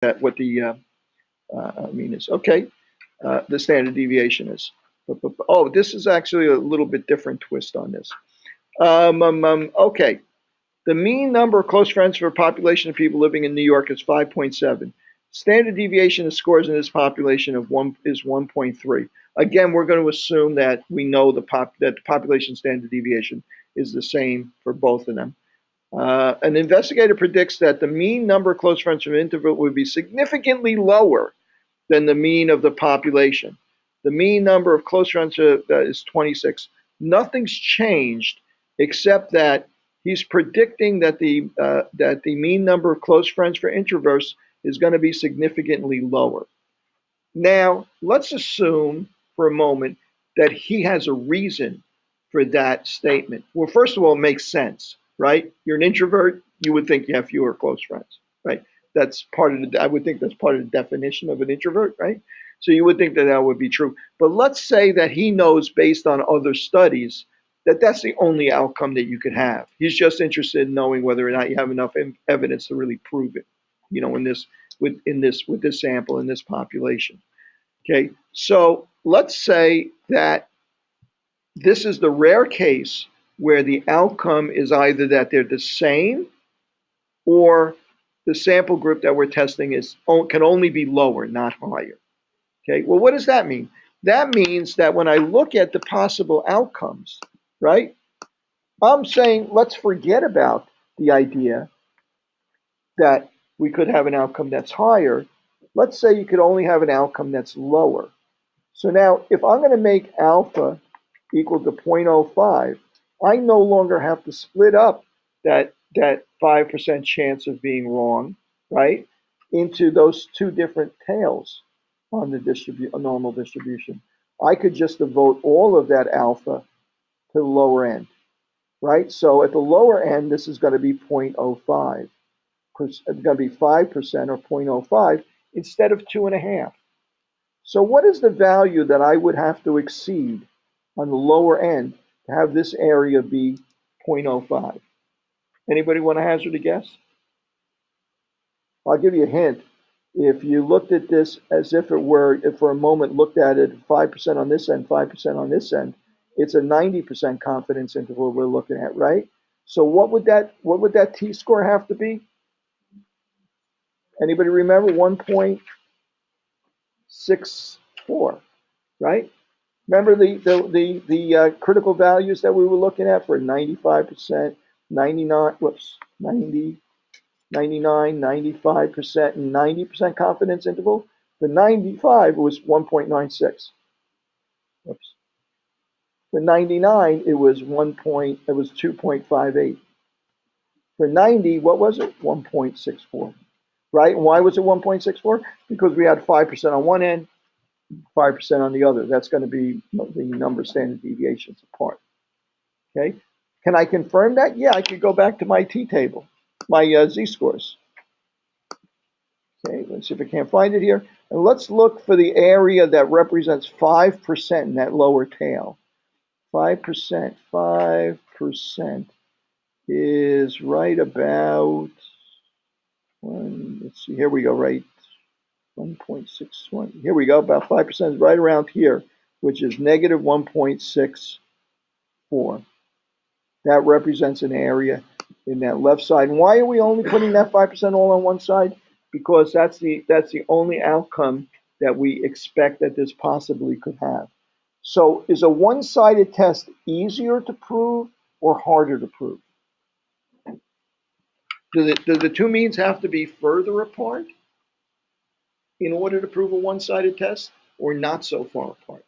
what the mean is. Okay, the standard deviation is. Oh, this is actually a little bit different twist on this. Okay, the mean number of close friends for a population of people living in New York is 5.7. Standard deviation of scores in this population is 1.3. Again, we're going to assume that we know that the population standard deviation is the same for both of them. An investigator predicts that the mean number of close friends from an interval would be significantly lower than the mean of the population. The mean number of close friends is 26. Nothing's changed except that he's predicting that the mean number of close friends for introverts is going to be significantly lower. Now, let's assume for a moment that he has a reason for that statement. Well, first of all, it makes sense, right? You're an introvert, you would think you have fewer close friends, right? That's part of I would think that's part of the definition of an introvert, right? So you would think that that would be true. But let's say that he knows based on other studies that that's the only outcome that you could have. He's just interested in knowing whether or not you have enough evidence to really prove it, with this sample in this population. Okay, so let's say that this is the rare case where the outcome is either that they're the same or the sample group that we're testing can only be lower, not higher. Okay, well, what does that mean? That means that when I look at the possible outcomes, right, I'm saying let's forget about the idea that we could have an outcome that's higher. Let's say you could only have an outcome that's lower. So now, if I'm going to make alpha equal to 0.05, I no longer have to split up that 5% chance of being wrong, right, into those two different tails on the normal distribution. I could just devote all of that alpha to the lower end, right? So at the lower end, this is going to be 0.05. It's going to be 5% or 0.05 instead of 2.5. So what is the value that I would have to exceed on the lower end to have this area be 0.05? Anybody want to hazard a guess? I'll give you a hint. If you looked at this as if for a moment looked at it 5% on this end, 5% on this end, it's a 90% confidence interval we're looking at, right? So what would that t-score have to be? Anybody remember? 1.64, right? Remember the critical values that we were looking at for 95%, 99, 90, 99, 95%, and 90% confidence interval? For 95, it was 1.96. Oops. For 99, it was 2.58. For 90, what was it? 1.64. Right? And why was it 1.64? Because we had 5% on one end, 5% on the other. That's going to be the number of standard deviations apart. Okay? Can I confirm that? Yeah, I could go back to my t-table, my z-scores. Okay, let's see if I can't find it here. And let's look for the area that represents 5% in that lower tail. 5% is right about, let's see, here we go, right? 1.61. Here we go, about 5% is right around here, which is negative 1.64. That represents an area in that left side. And why are we only putting that 5% all on one side? Because that's the only outcome that we expect that this possibly could have. So is a one-sided test easier to prove or harder to prove? Do the two means have to be further apart in order to prove a one-sided test, or not so far apart?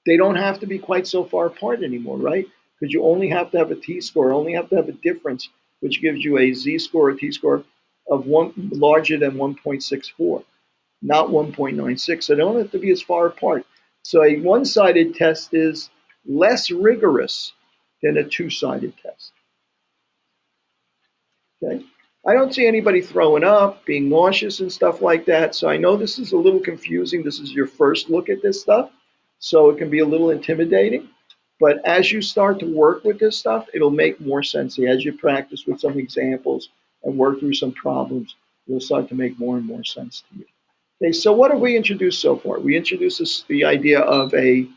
They don't have to be quite so far apart anymore, right? Because you only have to have a t-score, only have to have a difference, which gives you a z-score or t-score of larger than 1.64, not 1.96. So they don't have to be as far apart. So a one-sided test is less rigorous than a two-sided test. Okay? I don't see anybody throwing up, being nauseous and stuff like that. So I know this is a little confusing. This is your first look at this stuff. So it can be a little intimidating. But as you start to work with this stuff, it'll make more sense. As you practice with some examples and work through some problems, It'll start to make more and more sense to you. Okay, so what have we introduced so far? We introduced the idea of we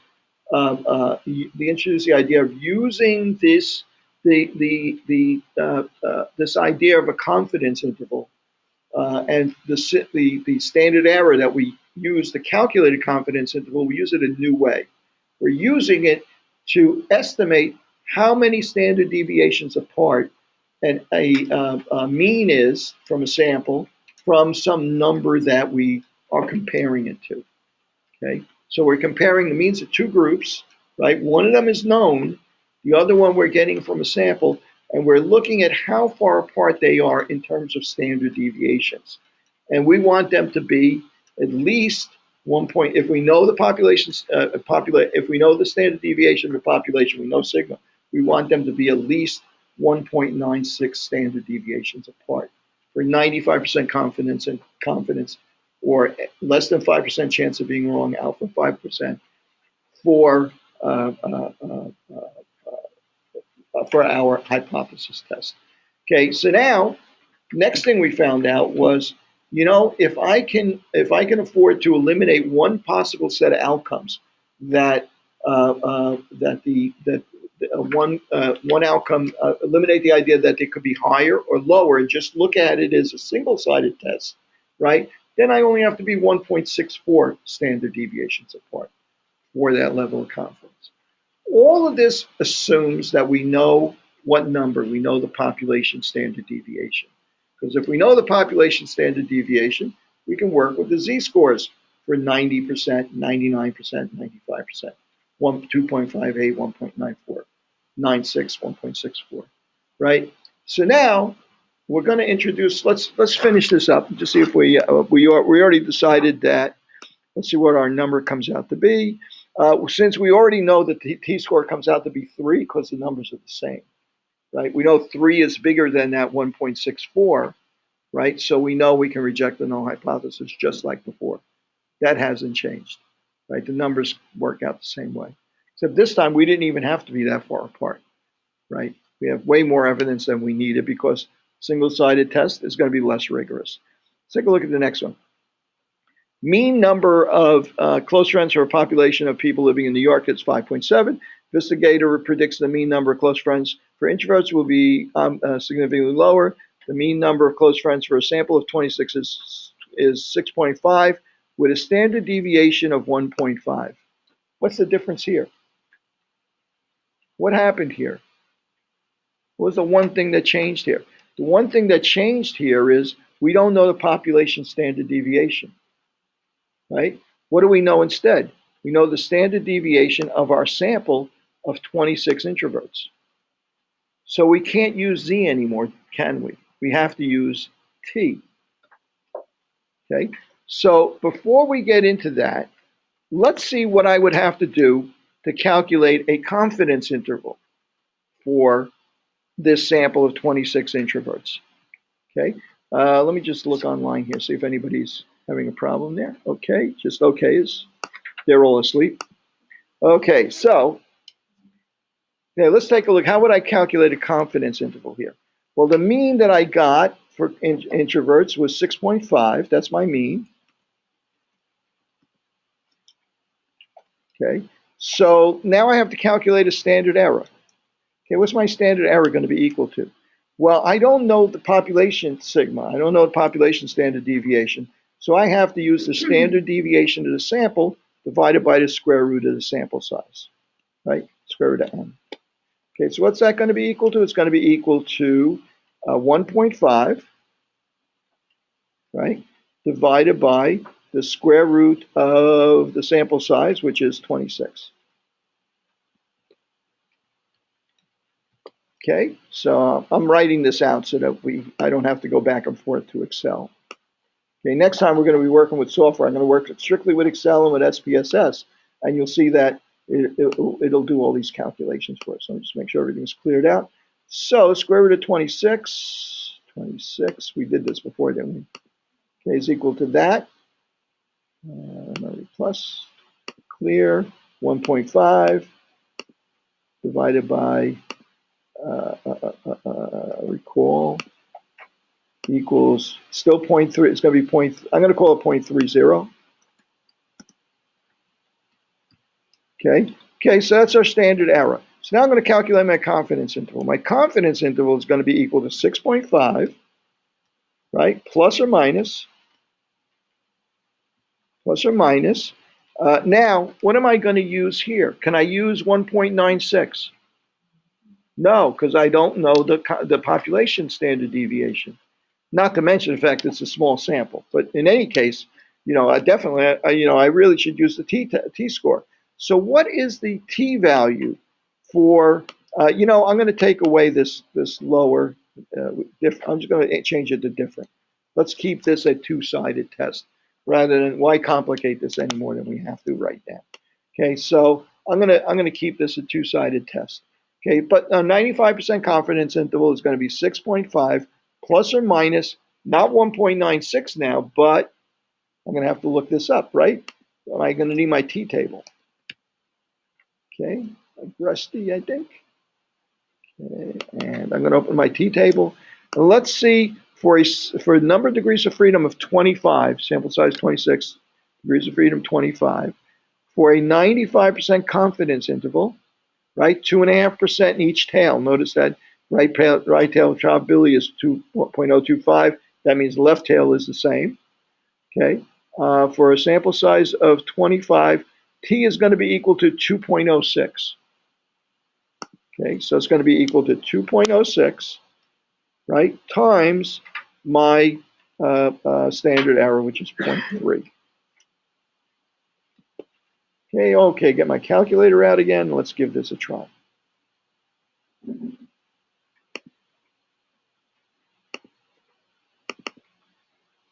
introduced the idea of using this idea of a confidence interval and the standard error that we use, the calculated confidence interval, we use it a new way. We're using it to estimate how many standard deviations apart a mean is from a sample from some number that we are comparing it to. Okay, so we're comparing the means of two groups, right? One of them is known, the other one we're getting from a sample, and we're looking at how far apart they are in terms of standard deviations. And we want them to be at least 1 point. If we know the if we know the standard deviation of the population, we know sigma. We want them to be at least 1.96 standard deviations apart for 95% confidence or less than 5% chance of being wrong, alpha 5%, for uh, uh, uh, for our hypothesis test. Okay, so now next thing we found out was, if I can afford to eliminate one possible set of outcomes that that the that one outcome eliminate the idea that they could be higher or lower and just look at it as a single-sided test, right? Then I only have to be 1.64 standard deviations apart for that level of confidence. All of this assumes that we know what number, we know the population standard deviation. Because if we know the population standard deviation, we can work with the z-scores for 90%, 99%, 95%, 2.58, 1.94, 96, 1.64, right? So now we're going to introduce, let's finish this up and just see if we already decided that. Let's see what our number comes out to be. Since we already know that the t-score comes out to be 3 because the numbers are the same, right? We know 3 is bigger than that 1.64, right? So we know we can reject the null hypothesis just like before. That hasn't changed, right? The numbers work out the same way. Except this time we didn't even have to be that far apart, right? We have way more evidence than we needed because single-sided test is going to be less rigorous. Let's take a look at the next one. Mean number of close friends for a population of people living in New York is 5.7. Investigator predicts the mean number of close friends for introverts will be significantly lower. The mean number of close friends for a sample of 26 is 6.5 with a standard deviation of 1.5. What's the difference here? What happened here? What was the one thing that changed here? The one thing that changed here is we don't know the population standard deviation, right? What do we know instead? We know the standard deviation of our sample of 26 introverts. So we can't use Z anymore, can we? We have to use T. Okay. So before we get into that, let's see what I would have to do to calculate a confidence interval for this sample of 26 introverts. Okay. Let me just look online here, see if anybody's having a problem there. Okay. Just okay is they're all asleep. Okay. So yeah, let's take a look. How would I calculate a confidence interval here? Well, the mean that I got for introverts was 6.5. That's my mean. Okay. So now I have to calculate a standard error. Okay, what's my standard error going to be equal to? Well, I don't know the population sigma. I don't know the population standard deviation. So I have to use the standard deviation of the sample divided by the square root of the sample size, right? Square root of n. Okay, so what's that going to be equal to? It's going to be equal to 1.5, right? Divided by the square root of the sample size, which is 26. Okay, so I'm writing this out so that I don't have to go back and forth to Excel. Okay, next time we're going to be working with software. I'm going to work strictly with Excel and with SPSS, and you'll see that it'll do all these calculations for us. So just make sure everything's cleared out. So square root of 26, we did this before, didn't we? Okay, is equal to that. Plus, clear, 1.5 divided by, recall, equals still 0.3. It's going to be point. I'm going to call it 0.30. Okay. Okay. So that's our standard error. So now I'm going to calculate my confidence interval. My confidence interval is going to be equal to 6.5, right? Plus or minus. Now, what am I going to use here? Can I use 1.96? No, because I don't know the population standard deviation. Not to mention the fact that it's a small sample. But in any case, I definitely, I really should use the t-score. So what is the t-value for, I'm going to take away this lower, I'm just going to change it to different. Let's keep this a two-sided test rather than why complicate this any more than we have to right now. Okay, so I'm gonna keep this a two-sided test. Okay, but a 95% confidence interval is going to be 6.5 plus or minus, not 1.96 now, but I'm going to have to look this up, right? I'm going to need my t-table. Okay, rusty, I think. Okay, and I'm going to open my t-table. And let's see, for a number of degrees of freedom of 25, sample size 26, degrees of freedom 25, for a 95% confidence interval, right? 2.5% in each tail. Notice that right tail probability is 2.025. That means left tail is the same. Okay. For a sample size of 25, t is going to be equal to 2.06. Okay, so it's going to be equal to 2.06, right, times my standard error, which is 0.3. Okay, get my calculator out again. Let's give this a try.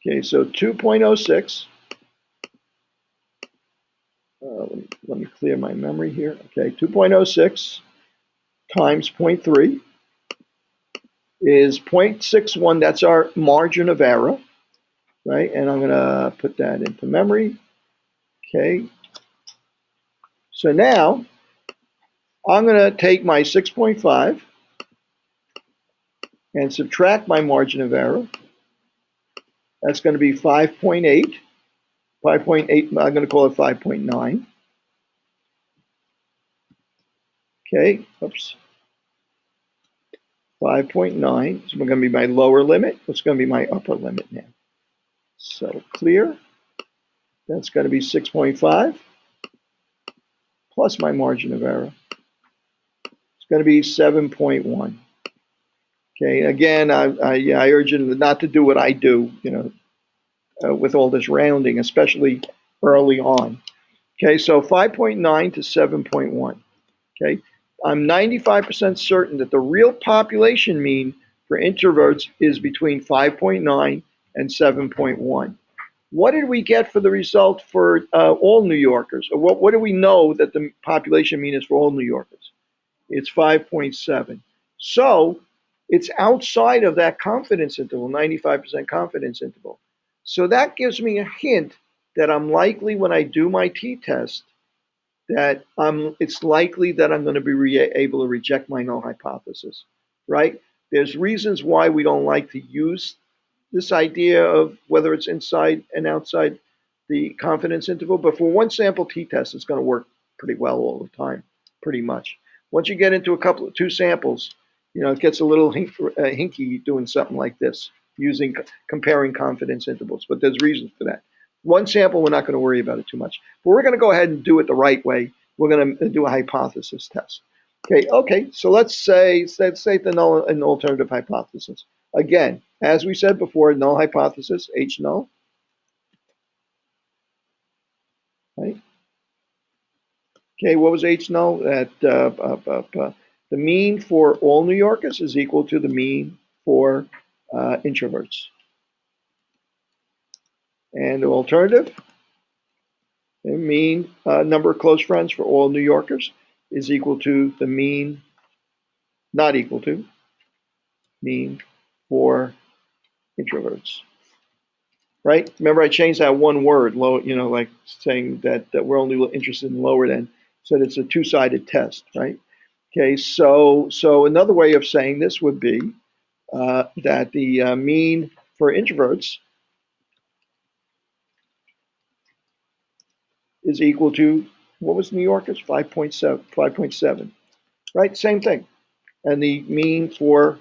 Okay, so 2.06. Let me clear my memory here. Okay, 2.06 times 0.3 is 0.61. That's our margin of error, right? And I'm going to put that into memory. Okay. So now I'm going to take my 6.5 and subtract my margin of error. That's going to be 5.8. 5.8, I'm going to call it 5.9. Okay, oops. 5.9 is going to be my lower limit. What's going to be my upper limit now? So clear. That's going to be 6.5 plus my margin of error. It's going to be 7.1. Okay, again, I urge you not to do what I do, with all this rounding, especially early on. Okay, so 5.9 to 7.1. Okay, I'm 95% certain that the real population mean for introverts is between 5.9 and 7.1. What did we get for the result for all New Yorkers? Or what do we know that the population mean is for all New Yorkers? It's 5.7. So it's outside of that confidence interval, 95% confidence interval. So that gives me a hint that I'm likely, when I do my t-test, that it's likely that I'm going to be able to reject my null hypothesis, right? There's reasons why we don't like to use this idea of whether it's inside and outside the confidence interval, but for one sample t-test, it's going to work pretty well all the time, pretty much. Once you get into two samples, it gets a little hinky doing something like this, comparing confidence intervals, but there's reasons for that. One sample, we're not going to worry about it too much, but we're going to go ahead and do it the right way. We're going to do a hypothesis test. Okay, so let's say the null and alternative hypothesis. Again, as we said before, null hypothesis, H null, right? Okay, what was H null? That the mean for all New Yorkers is equal to the mean for introverts. And the alternative, the mean number of close friends for all New Yorkers is equal to the mean, not equal to, mean for introverts. Right? Remember, I changed that one word, low, like saying that we're only interested in lower than, so it's a two-sided test, right? Okay, so another way of saying this would be that the mean for introverts is equal to, what was New Yorkers? 5.7, right? Same thing. And the mean for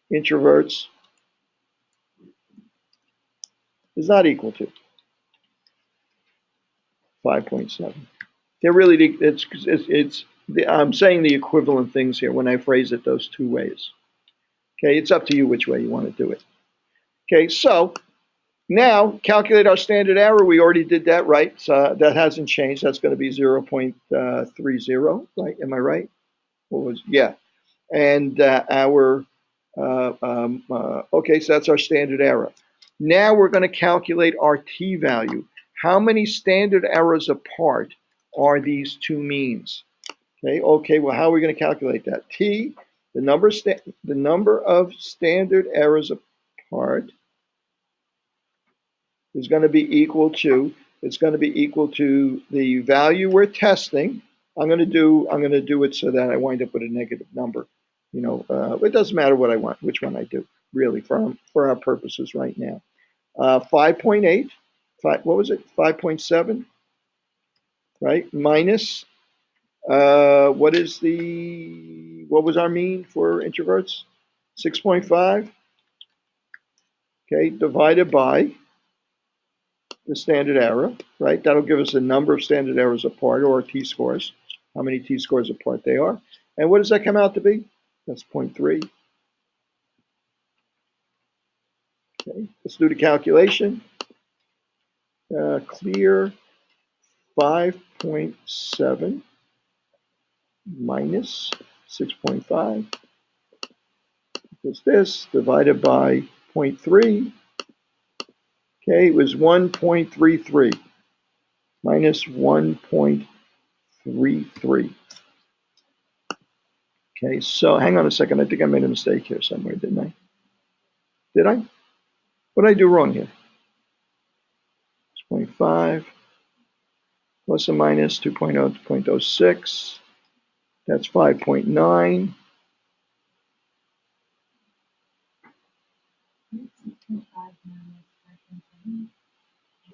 introverts is not equal to 5.7. They're really, I'm saying the equivalent things here when I phrase it those two ways. Okay, it's up to you which way you want to do it. Okay, so now calculate our standard error. We already did that, right? So that hasn't changed. That's going to be 0.30, right? Am I right? Yeah. And okay, so that's our standard error. Now we're going to calculate our t-value. How many standard errors apart are these two means? Okay, well, how are we going to calculate that? T, the number of standard errors apart is going to be equal to, it's going to be equal to the value we're testing. I'm going to do it so that I wind up with a negative number. It doesn't matter what I want, which one I do, really, for our purposes right now. 5.8, what was it? 5.7, right? Minus, what was our mean for introverts? 6.5, okay, divided by the standard error, right? That'll give us a number of standard errors apart, or t-scores, how many t-scores apart they are. And what does that come out to be? That's 0.3. Okay, let's do the calculation. Clear 5.7 minus 6.5 is this, divided by 0.3. Okay, it was 1.33 minus 1.33. Okay, so hang on a second. I think I made a mistake here somewhere, didn't I? Did I? What did I do wrong here? 6.5 plus or minus 2.0 to 0.06. That's 5.9.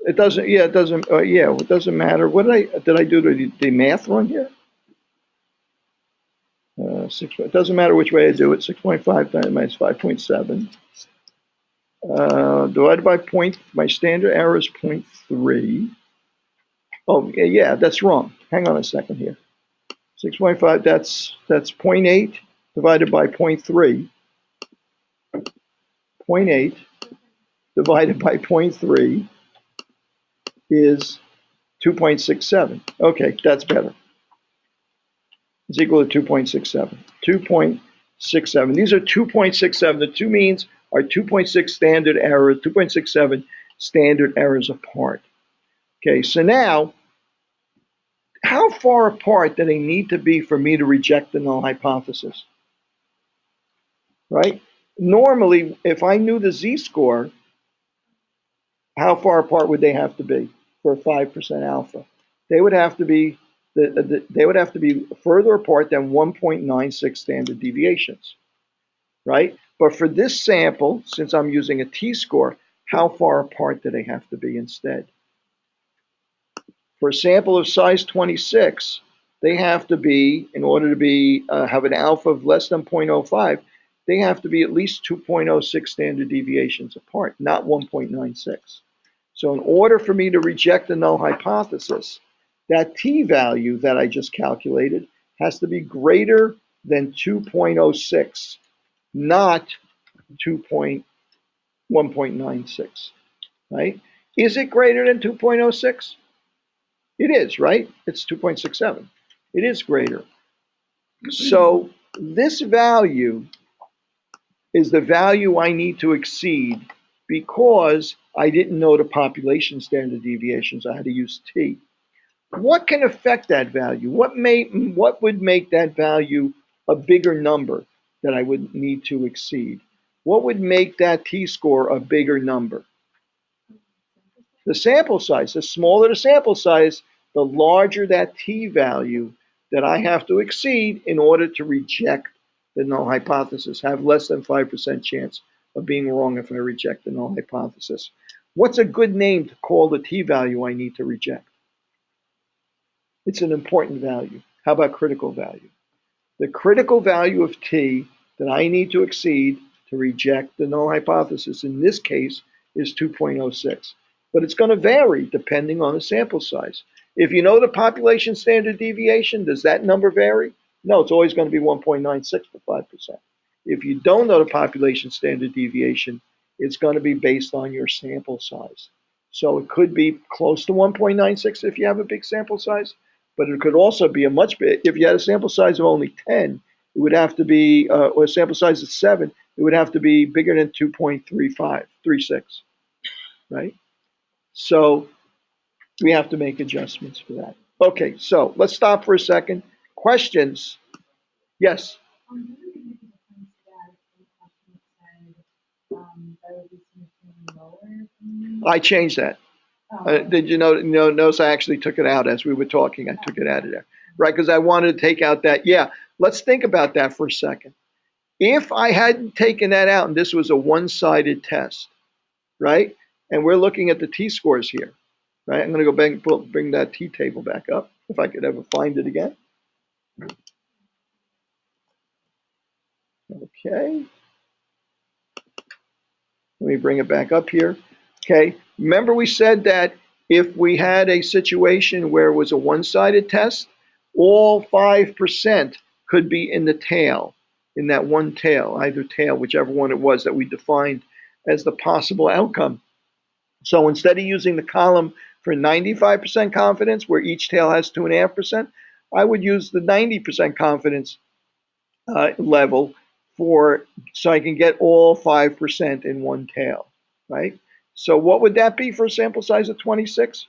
It doesn't, yeah, it doesn't matter. What did I do the math wrong here? It doesn't matter which way I do it. 6.5 minus 5.7. Divided by my standard error is 0.3. Oh, yeah, that's wrong. Hang on a second here. 6.5, that's 0.8 divided by 0.3. 0.8 divided by 0.3 is 2.67. Okay, that's better. It's equal to 2.67. 2.67. These are 2.67. The two means are 2.6 standard errors, 2.67 standard errors apart. Okay, so now, how far apart do they need to be for me to reject the null hypothesis? Right? Normally, if I knew the z-score, how far apart would they have to be for 5% alpha? They would have to be further apart than 1.96 standard deviations, right? But for this sample, since I'm using a t-score, how far apart do they have to be instead? For a sample of size 26, they have to be, in order to have an alpha of less than 0.05, they have to be at least 2.06 standard deviations apart, not 1.96. So in order for me to reject the null hypothesis, that t-value that I just calculated has to be greater than 2.06, not 1.96, right? Is it greater than 2.06? It is, right? It's 2.67. It is greater. So this value is the value I need to exceed because I didn't know the population standard deviations. I had to use t. What can affect that value? What would make that value a bigger number that I would need to exceed? What would make that t-score a bigger number? The sample size. The smaller the sample size, the larger that t-value that I have to exceed in order to reject the null hypothesis, have less than 5% chance of being wrong if I reject the null hypothesis. What's a good name to call the t-value I need to reject? It's an important value. How about critical value? The critical value of t that I need to exceed to reject the null hypothesis in this case is 2.06. But it's going to vary depending on the sample size. If you know the population standard deviation, does that number vary? No, it's always going to be 1.96 for 5%. If you don't know the population standard deviation, it's going to be based on your sample size. So it could be close to 1.96 if you have a big sample size, but it could also be a much big, if you had a sample size of only 10, it would have to be, or a sample size of 7, it would have to be bigger than 2.36, right? So we have to make adjustments for that. Okay, so let's stop for a second. Questions? Yes. I changed that. Did you notice I actually took it out as we were talking? I took it out of there, right? Because I wanted to take out that. Yeah, let's think about that for a second. If I hadn't taken that out and this was a one-sided test, right? And we're looking at the t-scores here, right? I'm going to go back and bring that t-table back up if I could ever find it again. Okay. Let me bring it back up here. Okay. Remember we said that if we had a situation where it was a one-sided test, all 5% could be in the tail, in that one tail, either tail, whichever one it was that we defined as the possible outcome. So instead of using the column for 95% confidence, where each tail has 2.5%, I would use the 90% confidence level so I can get all 5% in one tail, right? So what would that be for a sample size of 26?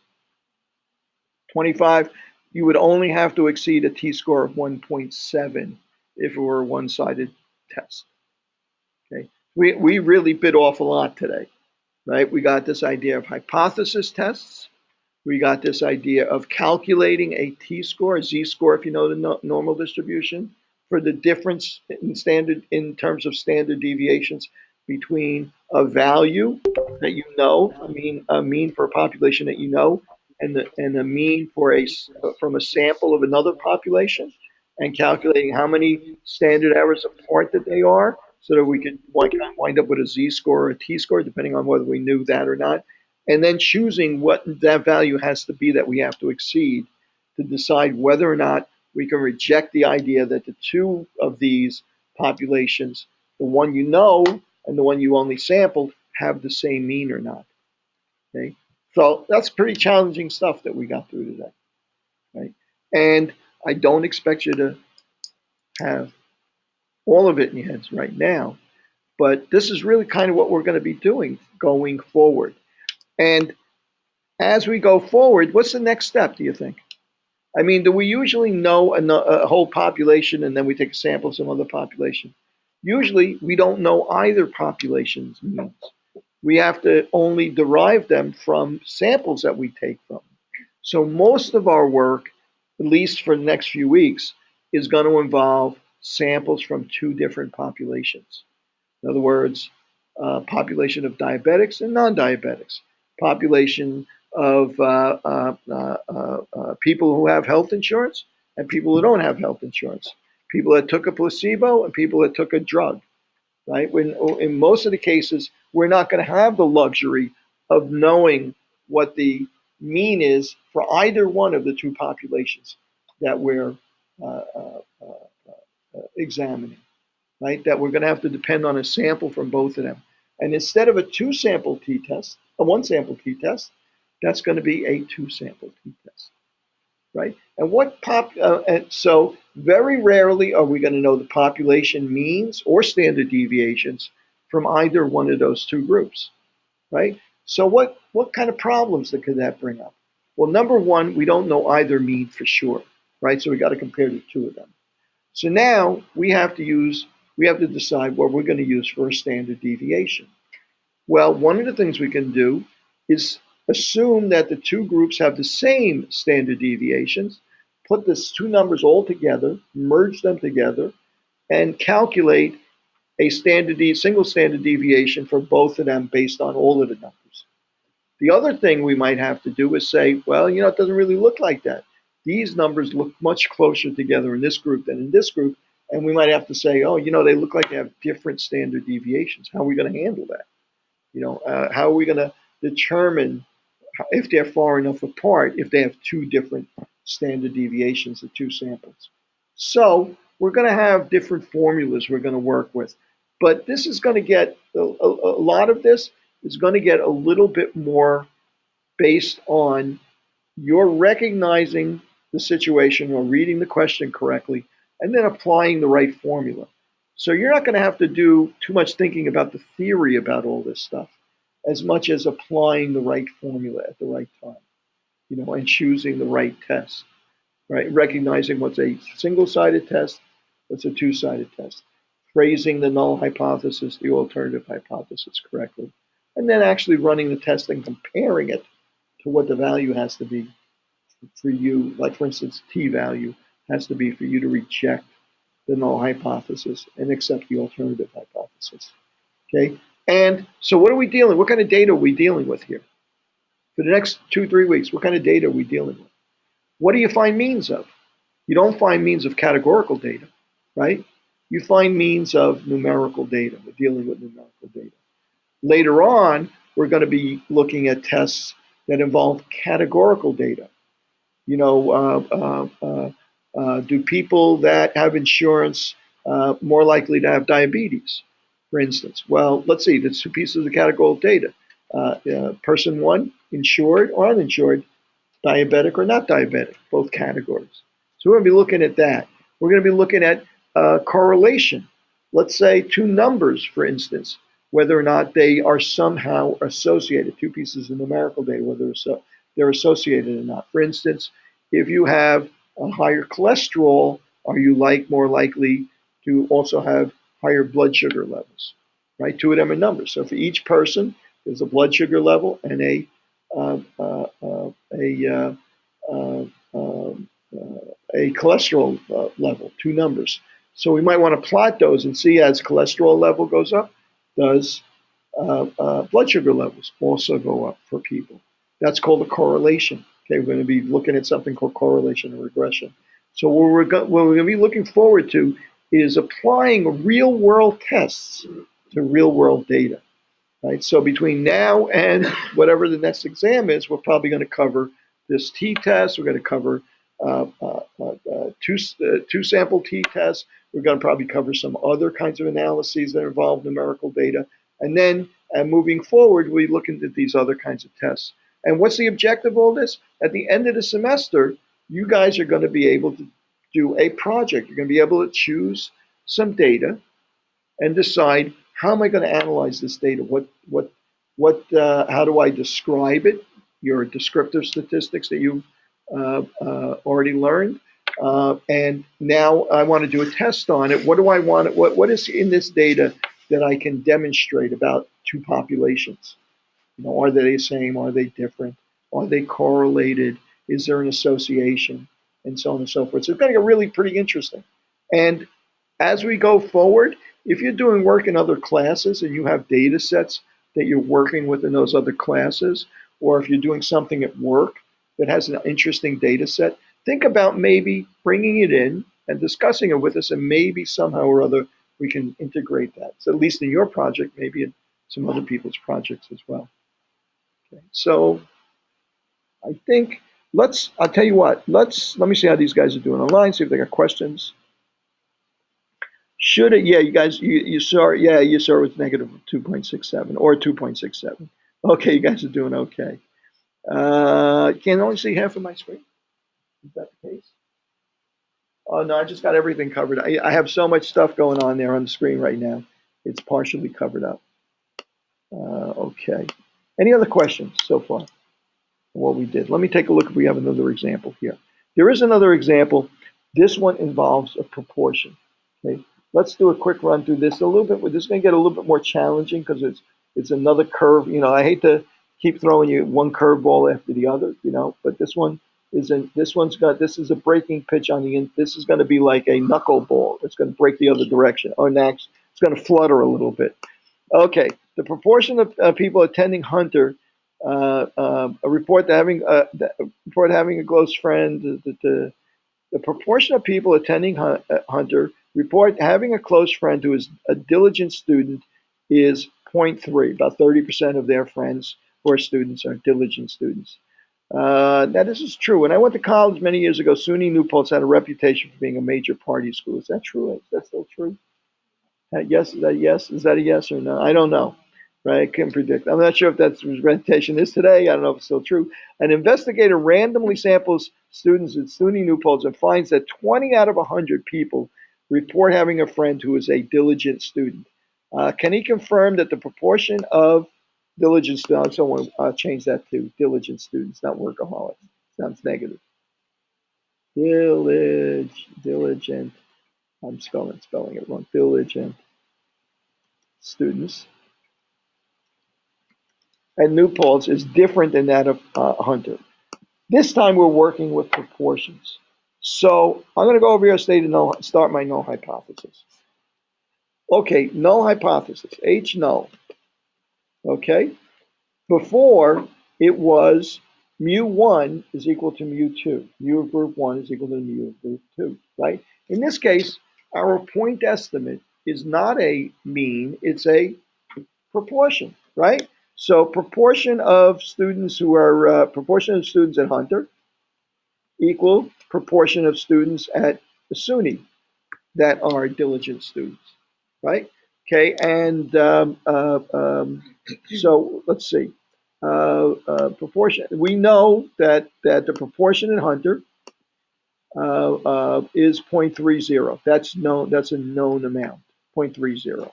25, you would only have to exceed a t-score of 1.7 if it were a one-sided test. Okay, we really bit off a lot today, right? We got this idea of hypothesis tests. We got this idea of calculating a t-score, a z-score, if you know the normal distribution, for the difference in terms of standard deviations between a value that you know, a mean for a population that you know, and a mean from a sample of another population, and calculating how many standard errors apart that they are, so that we could wind up with a z-score or a t-score, depending on whether we knew that or not, and then choosing what that value has to be that we have to exceed to decide whether or not we can reject the idea that the two of these populations, the one you know and the one you only sampled, have the same mean or not. Okay, so that's pretty challenging stuff that we got through today, right? And I don't expect you to have all of it in your heads right now, but this is really kind of what we're going to be doing going forward. And as we go forward, what's the next step, do you think? I mean, do we usually know a whole population and then we take a sample of some other population? Usually, we don't know either population's means. We have to only derive them from samples that we take from. So most of our work, at least for the next few weeks, is going to involve samples from two different populations. In other words, population of diabetics and non-diabetics, population of people who have health insurance and people who don't have health insurance, people that took a placebo and people that took a drug, right? In most of the cases, we're not going to have the luxury of knowing what the mean is for either one of the two populations that we're examining, right? That we're going to have to depend on a sample from both of them. And instead of a two-sample t-test, a one-sample t-test, that's going to be a two-sample t-test, right? And so very rarely are we going to know the population means or standard deviations from either one of those two groups, right? So what kind of problems could that bring up? Well, number one, we don't know either mean for sure, right? So we got to compare the two of them. So now we have to decide what we're going to use for a standard deviation. Well, one of the things we can do is assume that the two groups have the same standard deviations, put these two numbers all together, merge them together, and calculate a single standard deviation for both of them based on all of the numbers. The other thing we might have to do is say, well, it doesn't really look like that. These numbers look much closer together in this group than in this group. And we might have to say, oh, they look like they have different standard deviations. How are we going to handle that? How are we going to determine if they're far enough apart, if they have two different standard deviations of two samples? So we're going to have different formulas we're going to work with. But this is going to get, a lot of this is going to get a little bit more based on you're recognizing the situation or reading the question correctly and then applying the right formula. So you're not going to have to do too much thinking about the theory about all this stuff as much as applying the right formula at the right time, and choosing the right test, right? Recognizing what's a single-sided test, what's a two-sided test, phrasing the null hypothesis, the alternative hypothesis correctly, and then actually running the test and comparing it to what the value has to be for you. Like, for instance, t-value has to be for you to reject the null hypothesis and accept the alternative hypothesis. Okay? And so what are we dealing with? What kind of data are we dealing with here? For the next 2-3 weeks, what kind of data are we dealing with? What do you find means of? You don't find means of categorical data, right? You find means of numerical data. We're dealing with numerical data. Later on, we're going to be looking at tests that involve categorical data. Do people that have insurance more likely to have diabetes, for instance? Well, let's see. There's two pieces of categorical data. Person one, insured or uninsured, diabetic or not diabetic, both categories. So we're going to be looking at that. We're going to be looking at correlation. Let's say two numbers, for instance, whether or not they are somehow associated, two pieces of numerical data, whether they're associated or not. For instance, if you have a higher cholesterol, are you more likely to also have higher blood sugar levels, right? Two of them are numbers. So for each person, there's a blood sugar level and a cholesterol level, two numbers. So we might want to plot those and see as cholesterol level goes up, does blood sugar levels also go up for people? That's called a correlation. Okay, we're going to be looking at something called correlation and regression. So what we're going to be looking forward to is applying real-world tests to real-world data. Right? So between now and whatever the next exam is, we're probably going to cover this t-test. We're going to cover two sample t-tests. We're going to probably cover some other kinds of analyses that involve numerical data. And then moving forward, we look into these other kinds of tests. And what's the objective of all this? At the end of the semester, you guys are going to be able to do a project. You're going to be able to choose some data and decide, how am I going to analyze this data? How do I describe it? Your descriptive statistics that you've already learned. And now I want to do a test on it. What do I want? What is in this data that I can demonstrate about two populations? Are they the same? Are they different? Are they correlated? Is there an association? And so on and so forth. So it's going to get really pretty interesting. And as we go forward, if you're doing work in other classes and you have data sets that you're working with in those other classes, or if you're doing something at work that has an interesting data set, think about maybe bringing it in and discussing it with us, and maybe somehow or other we can integrate that. So at least in your project, maybe in some other people's projects as well. Okay. So I think I'll tell you what, let me see how these guys are doing online, see if they got questions. Should it? Yeah, you guys, you saw it. Yeah, you saw it was negative 2.67 or 2.67. Okay, you guys are doing okay. Can only see half of my screen. Is that the case? Oh no, I just got everything covered. I have so much stuff going on there on the screen right now. It's partially covered up. Okay. Any other questions so far? What we did. Let me take a look if we have another example here. There is another example. This one involves a proportion. Okay. Let's do a quick run through this a little bit. This is going to get a little bit more challenging because it's another curve. I hate to keep throwing you one curveball after the other, but this is a breaking pitch on the end. This is going to be like a knuckleball. It's going to break the other direction. Or next, it's going to flutter a little bit. Okay, the proportion of people attending Hunter report having a close friend. The proportion of people attending Hunter report having a close friend who is a diligent student is 0.3. About 30% of their friends who are students are diligent students. Now, this is true. When I went to college many years ago, SUNY New Paltz had a reputation for being a major party school. Is that true? Is that still true? Yes, is that yes? Is that a yes or no? I don't know. Right? I can't predict. I'm not sure if that's what reputation is today. I don't know if it's still true. An investigator randomly samples students at SUNY New Paltz and finds that 20 out of 100 people report having a friend who is a diligent student. Can he confirm that the proportion of diligent students, someone change that to diligent students, not workaholics. Sounds negative. Diligent. I'm spelling it wrong. Diligent students at New Paltz is different than that of Hunter. This time we're working with proportions. So I'm going to go over here and start my null hypothesis. Okay, null hypothesis, H null. Okay, before it was mu1 is equal to mu2. Mu of group 1 is equal to mu of group 2, right? In this case, our point estimate is not a mean, it's a proportion, right? So proportion of students who are proportion of students at Hunter equal proportion of students at SUNY that are diligent students, right? Okay, and so let's see. Proportion. We know that the proportion in Hunter is 0.30. That's known. That's a known amount. 0.30.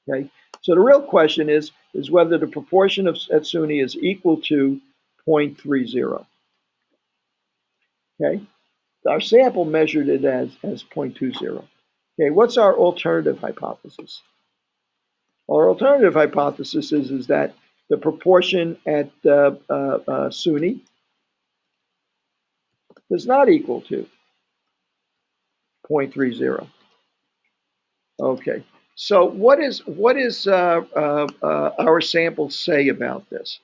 Okay. So the real question is whether the proportion of at SUNY is equal to 0.30. Okay. Our sample measured it as 0.20. Okay. What's our alternative hypothesis? Our alternative hypothesis is that the proportion at SUNY is not equal to 0.30. Okay. So what is our sample say about this?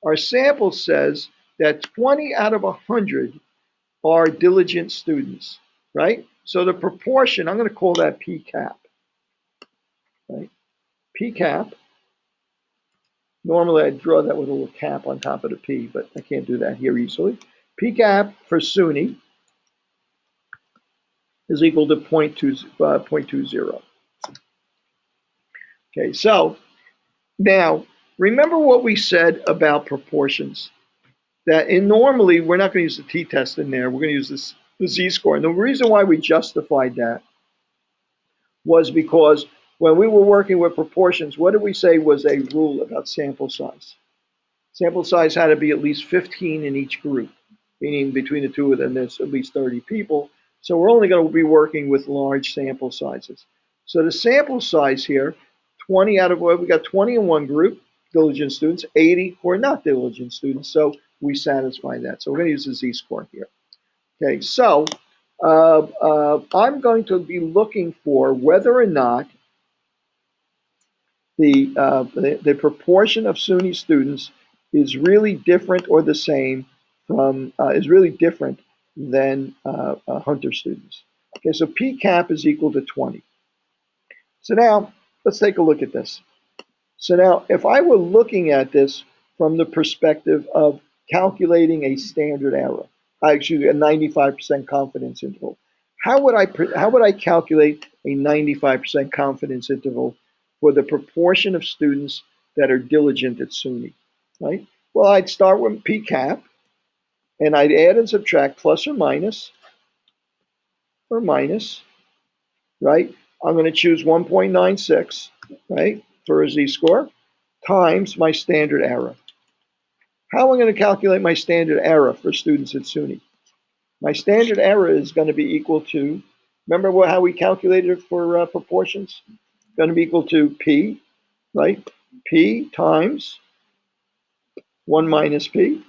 Our sample says that 20 out of 100 are diligent students, right? So the proportion, I'm going to call that P cap, right? P cap. Normally I'd draw that with a little cap on top of the P, but I can't do that here easily. P cap for SUNY is equal to 0.20. Okay, so now remember what we said about proportions. That normally we're not going to use the t-test in there. We're going to use the z-score. And the reason why we justified that was because when we were working with proportions, what did we say was a rule about sample size? Sample size had to be at least 15 in each group, meaning between the two of them, there's at least 30 people. So we're only going to be working with large sample sizes. So the sample size here, 20 out of what we got 20 in one group, diligent students, 80 who are not diligent students. So we satisfy that. So we're going to use the z-score here. Okay, so I'm going to be looking for whether or not the proportion of SUNY students is really different or the same is really different than Hunter students. Okay, so P cap is equal to 20. So now let's take a look at this. So now if I were looking at this from the perspective of calculating a standard error, excuse me, a 95% confidence interval, how would I calculate a 95% confidence interval for the proportion of students that are diligent at SUNY, right? Well, I'd start with P cap, and I'd add and subtract plus or minus, right? I'm going to choose 1.96, right, for a z-score, times my standard error. How am I going to calculate my standard error for students at SUNY? My standard error is going to be equal to, remember how we calculated it for proportions? Going to be equal to P, right? P times 1 minus P.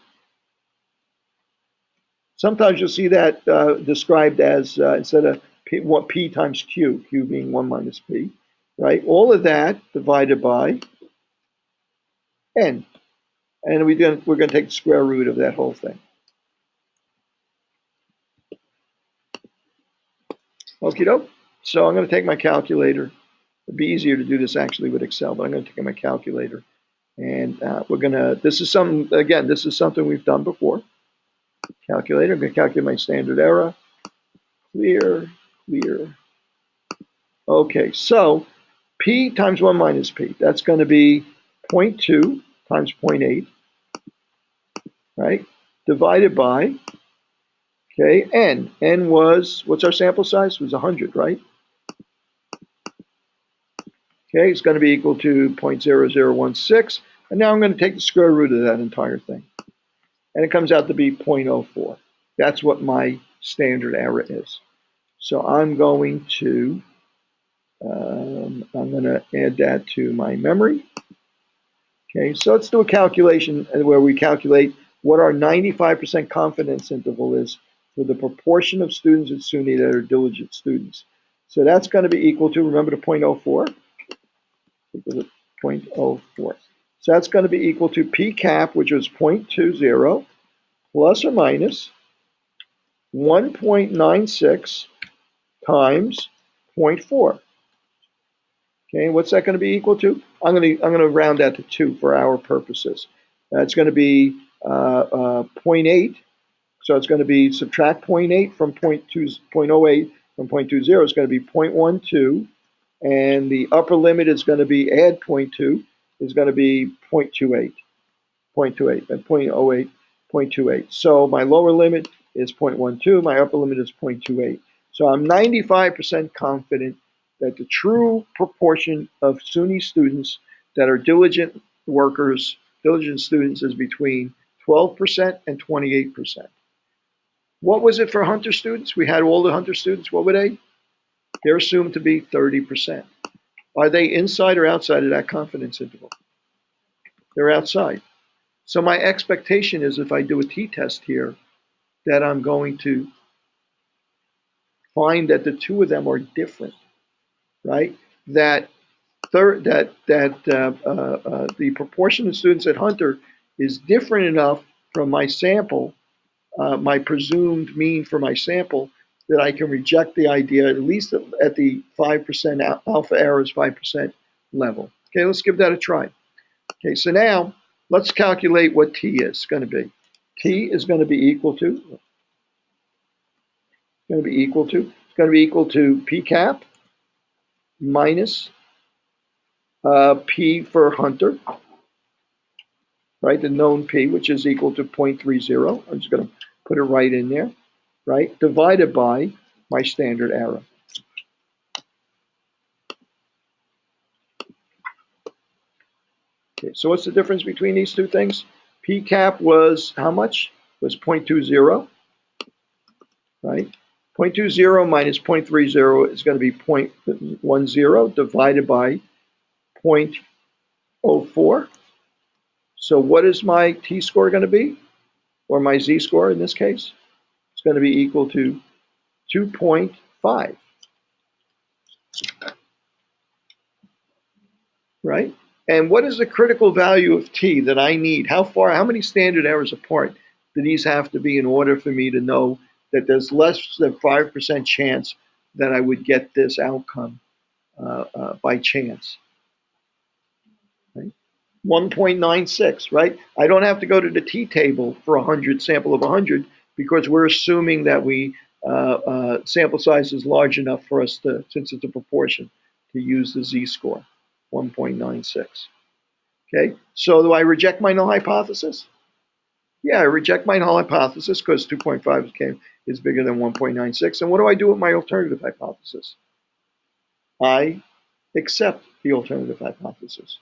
Sometimes you'll see that described as, instead of P times Q, Q being 1 minus P, right? All of that divided by n. And we're going to take the square root of that whole thing. Okie doke. So I'm going to take my calculator. It'd be easier to do this actually with Excel, but I'm going to take my calculator. And we're going to, this is something we've done before. Calculator, I'm going to calculate my standard error. Clear. Okay, so P times 1 minus P. That's going to be 0.2 times 0.8, right? Divided by, okay, N. N was, what's our sample size? It was 100, right? Okay, it's going to be equal to 0.0016. And now I'm going to take the square root of that entire thing. And it comes out to be 0.04. That's what my standard error is. So I'm going to add that to my memory. Okay, so let's do a calculation where we calculate what our 95% confidence interval is for the proportion of students at SUNY that are diligent students. So that's going to be equal to, remember the 0.04? Equal to 0.04. So that's going to be equal to P cap, which was 0.20, plus or minus 1.96 times 0.4. Okay, what's that going to be equal to? I'm going to round that to 2 for our purposes. That's going to be 0.8. So it's going to be subtract 0.8 from 0.08 from 0.20. It's going to be 0.12. And the upper limit is going to be add 0.2 is going to be 0.28. 0.28 and 0.08, 0.28. So my lower limit is 0.12. My upper limit is 0.28. So I'm 95% confident that the true proportion of SUNY students that are diligent workers, diligent students, is between 12% and 28%. What was it for Hunter students? We had all the Hunter students. What were they? They're assumed to be 30%. Are they inside or outside of that confidence interval? They're outside. So my expectation is if I do a t-test here, that I'm going to find that the two of them are different, right? That the proportion of students at Hunter is different enough from my sample, my presumed mean for my sample, that I can reject the idea, at least at the 5% alpha errors 5% level. Okay, let's give that a try. Okay, so now let's calculate what T is going to be. T is going to be equal to, it's going to be equal to P cap minus P for Hunter, right? The known P, which is equal to 0.30. I'm just going to put it right in there, right? Divided by my standard error. Okay, so what's the difference between these two things? P cap was how much? Was 0.20, right? 0.20 minus 0.30 is going to be 0.10 divided by 0.04. So what is my t-score going to be? Or my z-score in this case? It's going to be equal to 2.5. Right? And what is the critical value of t that I need? How many standard errors apart do these have to be in order for me to know that there's less than 5% chance that I would get this outcome by chance? Right? 1.96, right? I don't have to go to the t-table for 100, sample of 100, because we're assuming that we sample size is large enough for us to, since it's a proportion, to use the z-score, 1.96. Okay, so do I reject my null hypothesis? Yeah, I reject my null hypothesis because 2.5 is bigger than 1.96. And what do I do with my alternative hypothesis? I accept the alternative hypothesis.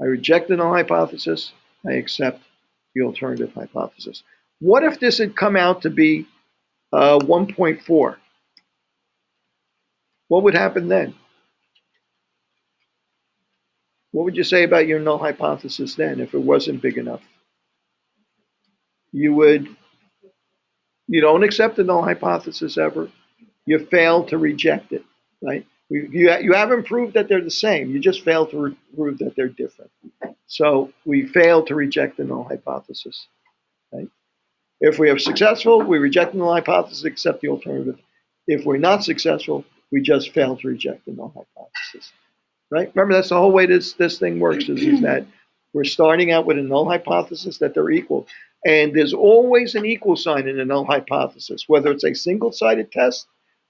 I reject the null hypothesis. I accept the alternative hypothesis. What if this had come out to be 1.4? What would happen then? What would you say about your null hypothesis then if it wasn't big enough? You don't accept the null hypothesis ever. You fail to reject it, right? You haven't proved that they're the same. You just failed to prove that they're different. So we fail to reject the null hypothesis. Right? If we are successful, we reject the null hypothesis, accept the alternative. If we're not successful, we just fail to reject the null hypothesis. Right? Remember, that's the whole way this thing works is that we're starting out with a null hypothesis that they're equal. And there's always an equal sign in a null hypothesis, whether it's a single-sided test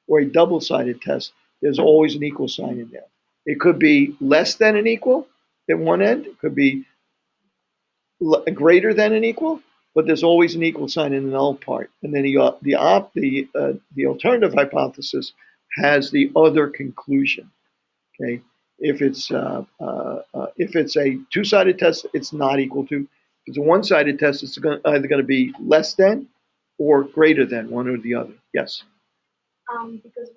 or a double-sided test, there's always an equal sign in there. It could be less than an equal at one end, it could be greater than an equal, but there's always an equal sign in the null part. And then the alternative hypothesis has the other conclusion. Okay, if it's a two-sided test, it's not equal to. If it's a one-sided test, it's either going to be less than or greater than one or the other. Yes. Because